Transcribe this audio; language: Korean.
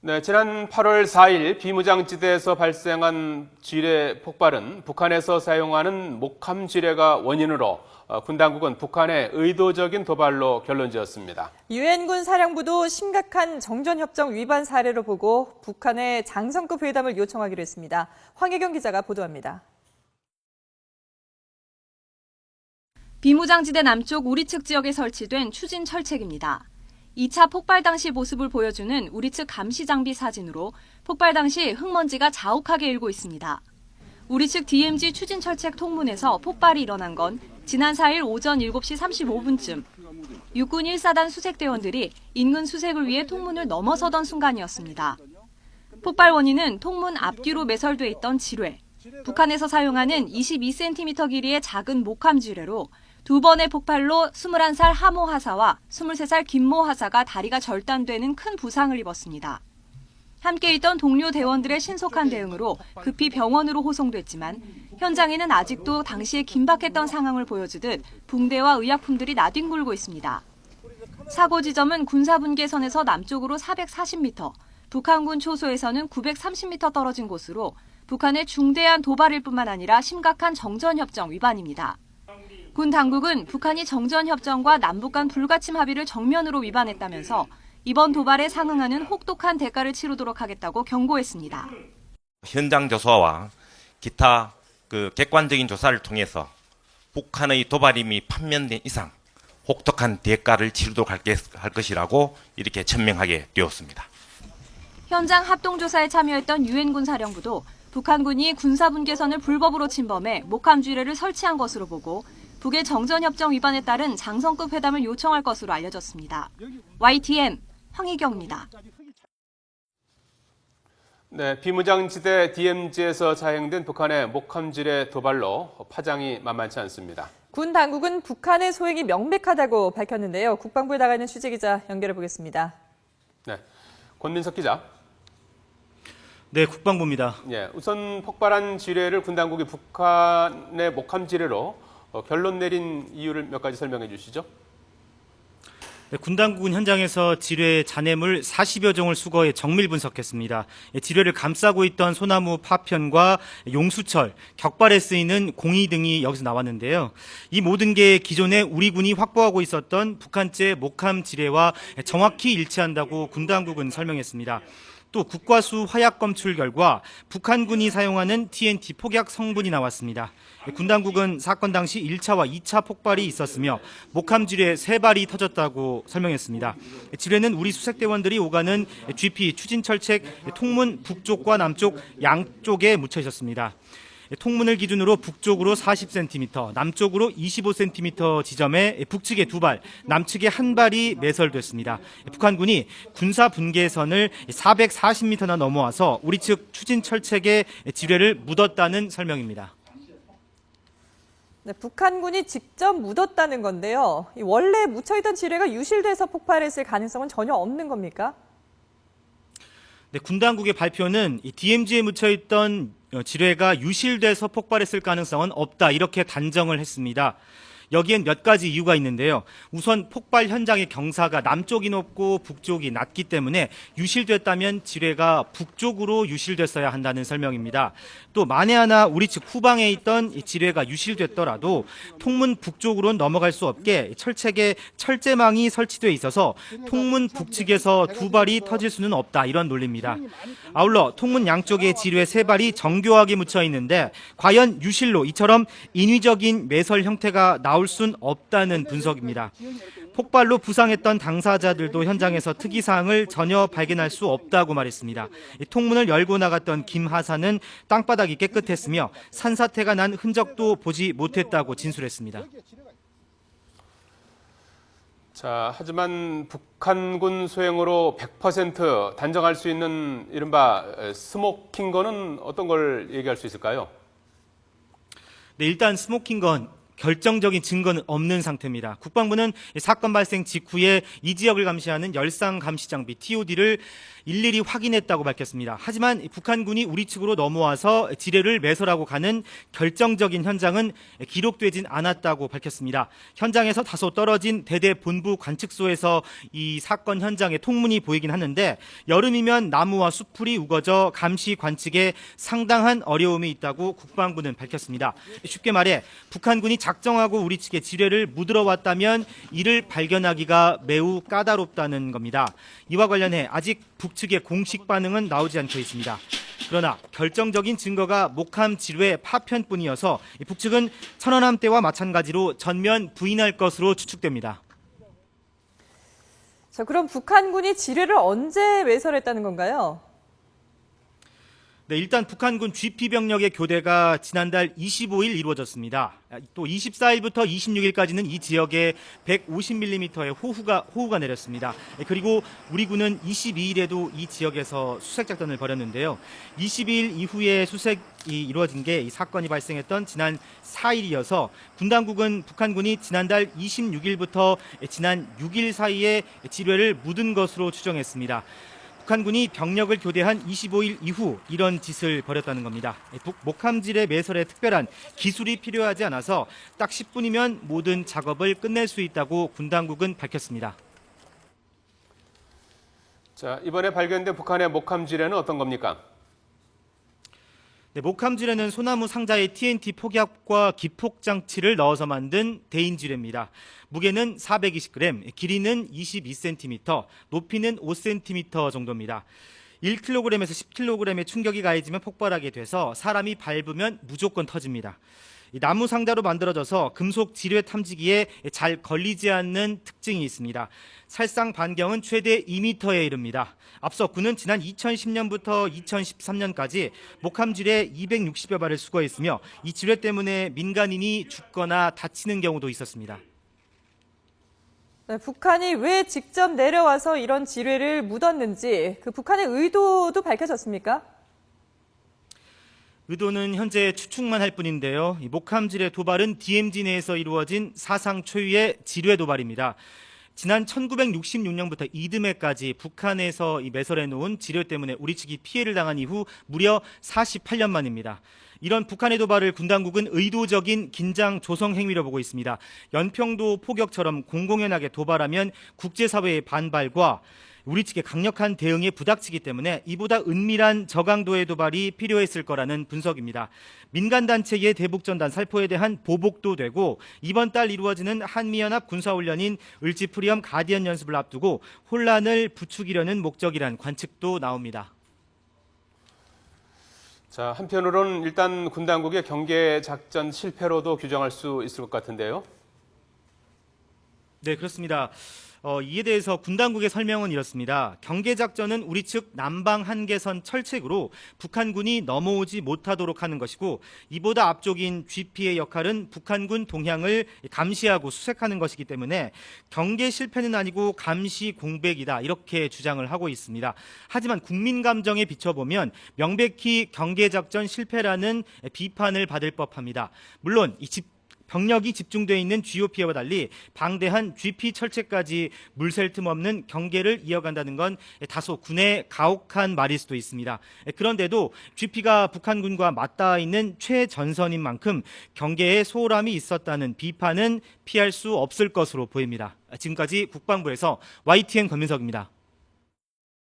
네, 지난 8월 4일 비무장지대에서 발생한 지뢰 폭발은 북한에서 사용하는 목함 지뢰가 원인으로 군 당국은 북한의 의도적인 도발로 결론지었습니다. 유엔군 사령부도 심각한 정전협정 위반 사례로 보고 북한의 장성급 회담을 요청하기로 했습니다. 황혜경 기자가 보도합니다. 비무장지대 남쪽 우리 측 지역에 설치된 추진 철책입니다. 2차 폭발 당시 모습을 보여주는 우리 측 감시 장비 사진으로 폭발 당시 흙먼지가 자욱하게 일고 있습니다. 우리 측 DMZ 추진 철책 통문에서 폭발이 일어난 건 지난 4일 오전 7시 35분쯤 육군 1사단 수색대원들이 인근 수색을 위해 통문을 넘어서던 순간이었습니다. 폭발 원인은 통문 앞뒤로 매설돼 있던 지뢰, 북한에서 사용하는 22cm 길이의 작은 목함 지뢰로 두 번의 폭발로 21살 하모 하사와 23살 김모 하사가 다리가 절단되는 큰 부상을 입었습니다. 함께 있던 동료 대원들의 신속한 대응으로 급히 병원으로 호송됐지만 현장에는 아직도 당시에 긴박했던 상황을 보여주듯 붕대와 의약품들이 나뒹굴고 있습니다. 사고 지점은 군사분계선에서 남쪽으로 440m, 북한군 초소에서는 930m 떨어진 곳으로 북한의 중대한 도발일 뿐만 아니라 심각한 정전협정 위반입니다. 군 당국은 북한이 정전협정과 남북 간 불가침 합의를 정면으로 위반했다면서 이번 도발에 상응하는 혹독한 대가를 치르도록 하겠다고 경고했습니다. 현장 조사와 기타 객관적인 조사를 통해서 북한의 도발임이 판명된 이상 혹독한 대가를 치르도록 할 것이라고 이렇게 천명하게 되었습니다. 현장 합동조사에 참여했던 유엔군 사령부도 북한군이 군사분계선을 불법으로 침범해 목함 지뢰를 설치한 것으로 보고 북의 정전협정 위반에 따른 장성급 회담을 요청할 것으로 알려졌습니다. YTN 황희경입니다. 네, 비무장지대 DMZ에서 자행된 북한의 목함 지뢰 도발로 파장이 만만치 않습니다. 군 당국은 북한의 소행이 명백하다고 밝혔는데요. 국방부에 나가 있는 취재기자 연결해 보겠습니다. 네, 권민석 기자. 네, 국방부입니다. 예, 우선 폭발한 지뢰를 군 당국이 북한의 목함 지뢰로 결론 내린 이유를 몇 가지 설명해 주시죠. 네, 군 당국은 현장에서 지뢰 잔해물 40여 종을 수거해 정밀 분석했습니다. 지뢰를 감싸고 있던 소나무 파편과 용수철, 격발에 쓰이는 공이 등이 여기서 나왔는데요. 이 모든 게 기존에 우리 군이 확보하고 있었던 북한제 목함 지뢰와 정확히 일치한다고 군 당국은 설명했습니다. 또 국과수 화약 검출 결과 북한군이 사용하는 TNT 폭약 성분이 나왔습니다. 군 당국은 사건 당시 1차와 2차 폭발이 있었으며 목함 지뢰 3발이 터졌다고 설명했습니다. 지뢰는 우리 수색대원들이 오가는 GP 추진철책 통문 북쪽과 남쪽 양쪽에 묻혀 있었습니다. 통문을 기준으로 북쪽으로 40cm, 남쪽으로 25cm 지점에 북측에 2발, 남측에 1발이 매설됐습니다. 북한군이 군사 분계선을 440m나 넘어와서 우리 측 추진 철책에 지뢰를 묻었다는 설명입니다. 네, 북한군이 직접 묻었다는 건데요. 원래 묻혀있던 지뢰가 유실돼서 폭발했을 가능성은 전혀 없는 겁니까? 네, 군 당국의 발표는 이 DMZ에 묻혀있던 지뢰가 유실돼서 폭발했을 가능성은 없다 이렇게 단정을 했습니다. 여기엔 몇 가지 이유가 있는데요. 우선 폭발 현장의 경사가 남쪽이 높고 북쪽이 낮기 때문에 유실됐다면 지뢰가 북쪽으로 유실됐어야 한다는 설명입니다. 또 만에 하나 우리 측 후방에 있던 이 지뢰가 유실됐더라도 통문 북쪽으로는 넘어갈 수 없게 철책에 철제망이 설치돼 있어서 통문 북측에서 2발이 터질 수는 없다 이런 논리입니다. 아울러 통문 양쪽에 지뢰 3발이 정교하게 묻혀 있는데 과연 유실로 이처럼 인위적인 매설 형태가 나올 순 없다는 분석입니다. 폭발로 부상했던 당사자들도 현장에서 특이사항을 전혀 발견할 수 없다고 말했습니다. 통문을 열고 나갔던 김 하사는 땅바닥이 깨끗했으며 산사태가 난 흔적도 보지 못했다고 진술했습니다. 자, 하지만 북한군 소행으로 100% 단정할 수 있는 이른바 스모킹건은 어떤 걸 얘기할 수 있을까요? 네, 일단 스모킹건 결정적인 증거는 없는 상태입니다. 국방부는 사건 발생 직후에 이 지역을 감시하는 열상 감시 장비 TOD를 일일이 확인했다고 밝혔습니다. 하지만 북한군이 우리 측으로 넘어와서 지뢰를 매설하고 가는 결정적인 현장은 기록되진 않았다고 밝혔습니다. 현장에서 다소 떨어진 대대 본부 관측소에서 이 사건 현장의 통문이 보이긴 하는데 여름이면 나무와 숲풀이 우거져 감시 관측에 상당한 어려움이 있다고 국방부는 밝혔습니다. 쉽게 말해 북한군이 작정하고 우리 측에 지뢰를 묻으러 왔다면 이를 발견하기가 매우 까다롭다는 겁니다. 이와 관련해 아직 북측의 공식 반응은 나오지 않고 있습니다. 그러나 결정적인 증거가 목함 지뢰 파편뿐이어서 북측은 천안함 때와 마찬가지로 전면 부인할 것으로 추측됩니다. 자, 그럼 북한군이 지뢰를 언제 매설했다는 건가요? 네, 일단 북한군 GP 병력의 교대가 지난달 25일 이루어졌습니다. 또 24일부터 26일까지는 이 지역에 150mm의 호우가 내렸습니다. 그리고 우리 군은 22일에도 이 지역에서 수색 작전을 벌였는데요. 22일 이후에 수색이 이루어진 게 이 사건이 발생했던 지난 4일이어서 군 당국은 북한군이 지난달 26일부터 지난 6일 사이에 지뢰를 묻은 것으로 추정했습니다. 북한군이 병력을 교대한 25일 이후 이런 짓을 벌였다는 겁니다. 목함지뢰 매설에 특별한 기술이 필요하지 않아서 딱 10분이면 모든 작업을 끝낼 수 있다고 군 당국은 밝혔습니다. 자, 이번에 발견된 북한의 목함 지뢰는 어떤 겁니까? 네, 목함지뢰는 소나무 상자에 TNT 폭약과 기폭 장치를 넣어서 만든 대인지뢰입니다. 무게는 420g, 길이는 22cm, 높이는 5cm 정도입니다. 1kg에서 10kg의 충격이 가해지면 폭발하게 돼서 사람이 밟으면 무조건 터집니다. 나무 상자로 만들어져서 금속 지뢰 탐지기에 잘 걸리지 않는 특징이 있습니다. 살상 반경은 최대 2m에 이릅니다. 앞서 군은 지난 2010년부터 2013년까지 목함 지뢰 260여 발을 수거했으며 이 지뢰 때문에 민간인이 죽거나 다치는 경우도 있었습니다. 네, 북한이 왜 직접 내려와서 이런 지뢰를 묻었는지 그 북한의 의도도 밝혀졌습니까? 의도는 현재 추측만 할 뿐인데요. 이 목함 지뢰 도발은 DMZ 내에서 이루어진 사상 초유의 지뢰 도발입니다. 지난 1966년부터 이듬해까지 북한에서 매설해 놓은 지뢰 때문에 우리 측이 피해를 당한 이후 무려 48년 만입니다. 이런 북한의 도발을 군 당국은 의도적인 긴장 조성 행위로 보고 있습니다. 연평도 포격처럼 공공연하게 도발하면 국제사회의 반발과 우리 측의 강력한 대응에 부닥치기 때문에 이보다 은밀한 저강도의 도발이 필요했을 거라는 분석입니다. 민간단체의 대북전단 살포에 대한 보복도 되고 이번 달 이루어지는 한미연합 군사훈련인 을지프리엄 가디언 연습을 앞두고 혼란을 부추기려는 목적이란 관측도 나옵니다. 자, 한편으로는 일단 군 당국의 경계 작전 실패로도 규정할 수 있을 것 같은데요. 네, 그렇습니다. 이에 대해서 군 당국의 설명은 이렇습니다. 경계작전은 우리 측 남방 한계선 철책으로 북한군이 넘어오지 못하도록 하는 것이고 이보다 앞쪽인 GP의 역할은 북한군 동향을 감시하고 수색하는 것이기 때문에 경계 실패는 아니고 감시 공백이다 이렇게 주장을 하고 있습니다. 하지만 국민 감정에 비춰보면 명백히 경계작전 실패라는 비판을 받을 법합니다. 물론 병력이 집중되어 있는 GOP와 달리 방대한 GP 철책까지 물샐 틈 없는 경계를 이어간다는 건 다소 군의 가혹한 말일 수도 있습니다. 그런데도 GP가 북한군과 맞닿아 있는 최전선인 만큼 경계에 소홀함이 있었다는 비판은 피할 수 없을 것으로 보입니다. 지금까지 국방부에서 YTN 권민석입니다.